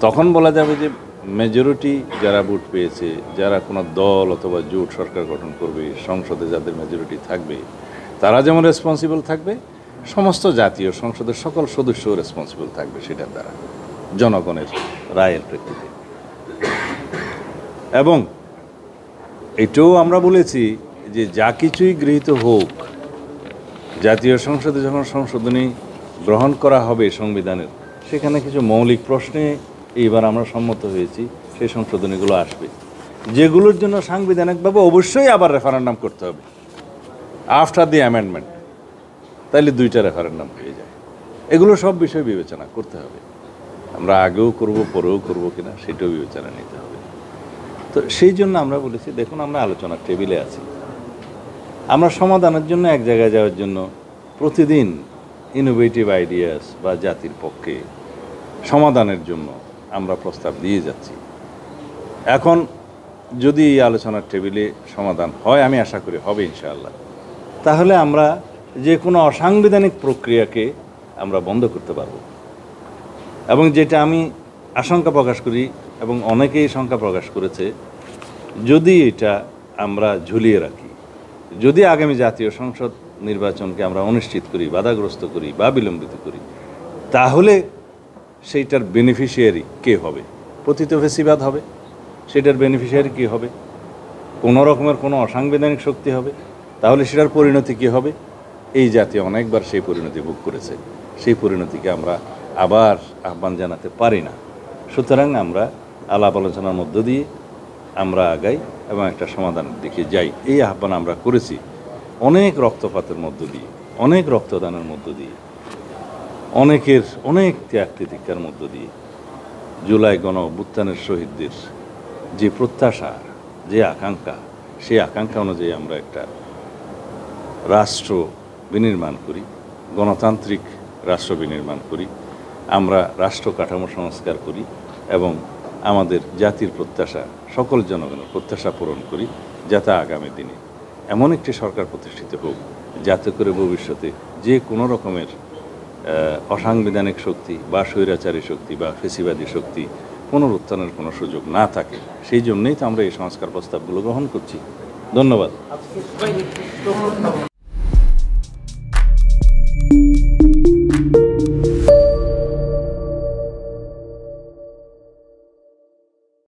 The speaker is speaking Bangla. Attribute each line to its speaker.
Speaker 1: তখন বলা যাবে যে মেজরিটি যারা ভোট পেয়েছে, যারা কোনো দল অথবা জোট সরকার গঠন করবে, সংসদে যাদের মেজরিটি থাকবে, তারা যেমন রেসপন্সিবল থাকবে, সমস্ত জাতীয় সংসদের সকল সদস্য রেসপন্সিবল থাকবে সেটার দ্বারা, জনগণের রায়ের প্রেক্ষিতে। এবং এটাও আমরা বলেছি যে যা কিছুই গৃহীত হোক, জাতীয় সংসদে যখন সংশোধনী গ্রহণ করা হবে সংবিধানের, সেখানে কিছু মৌলিক প্রশ্নে এইবার আমরা সম্মত হয়েছি, সেই সংশোধনীগুলো আসবে, যেগুলোর জন্য সাংবিধানিকভাবে অবশ্যই আবার রেফারেন্ডাম করতে হবে আফটার দি অ্যামেন্ডমেন্ট। তাইলে 2টা রেফারেন্ডাম হয়ে যায়। এগুলো সব বিষয় বিবেচনা করতে হবে। আমরা আগেও করব, পরেও করব কিনা সেটাও বিবেচনা নিতে হবে। তো সেই জন্য আমরা বলেছি, দেখুন আমরা আলোচনার টেবিলে আছি, আমরা সমাধানের জন্য এক জায়গায় যাওয়ার জন্য প্রতিদিন ইনোভেটিভ আইডিয়াস বা জাতির পক্ষে সমাধানের জন্য আমরা প্রস্তাব দিয়ে যাচ্ছি। এখন যদি এই আলোচনার টেবিলে সমাধান হয়, আমি আশা করি হবে ইনশাআল্লাহ, তাহলে আমরা যে কোনো অসাংবিধানিক প্রক্রিয়াকে আমরা বন্ধ করতে পারব। এবং যেটা আমি আশঙ্কা প্রকাশ করি এবং অনেকেই শঙ্কা প্রকাশ করেছে, যদি এটা আমরা ঝুলিয়ে রাখি, যদি আগামী জাতীয় সংসদ নির্বাচনকে আমরা অনিশ্চিত করি, বাধাগ্রস্ত করি বা বিলম্বিত করি, তাহলে সেইটার বেনিফিশিয়ারি কে হবে? পতিত ফেসিবাদ হবে। সেটার বেনিফিশিয়ারি কী হবে? কোনো রকমের কোনো অসাংবিধানিক শক্তি হবে। তাহলে সেটার পরিণতি কী হবে? এই জাতি অনেকবার সেই পরিণতি ভোগ করেছে। সেই পরিণতিকে আমরা আবার আহ্বান জানাতে পারি না। সুতরাং আমরা আলাপ আলোচনার মধ্য দিয়ে আমরা আগাই এবং একটা সমাধানের দিকে যাই। এই আহ্বান আমরা করেছি অনেক রক্তপাতের মধ্য দিয়ে, অনেক রক্তদানের মধ্য দিয়ে, অনেকের অনেক ত্যাগ তিতিক্ষার মধ্য দিয়ে। জুলাই গণ অভ্যুত্থানের শহীদদের যে প্রত্যাশা, যে আকাঙ্ক্ষা, সেই আকাঙ্ক্ষা অনুযায়ী আমরা একটা রাষ্ট্র বিনির্মাণ করি, গণতান্ত্রিক রাষ্ট্র বিনির্মাণ করি, আমরা রাষ্ট্র কাঠামো সংস্কার করি এবং আমাদের জাতির প্রত্যাশা, সকল জনগণের প্রত্যাশা পূরণ করি, যাতে আগামী দিনে এমন একটি সরকার প্রতিষ্ঠিত হোক, যাতে করে ভবিষ্যতে যে কোনো রকমের অসাংবিধানিক শক্তি বা স্বৈরাচারী শক্তি বা ফেসিবাদী শক্তি পুনরুত্থানের কোনো সুযোগ না থাকে। সেই জন্যই তো আমরা এই সংস্কার প্রস্তাবগুলো গ্রহণ করছি। ধন্যবাদ।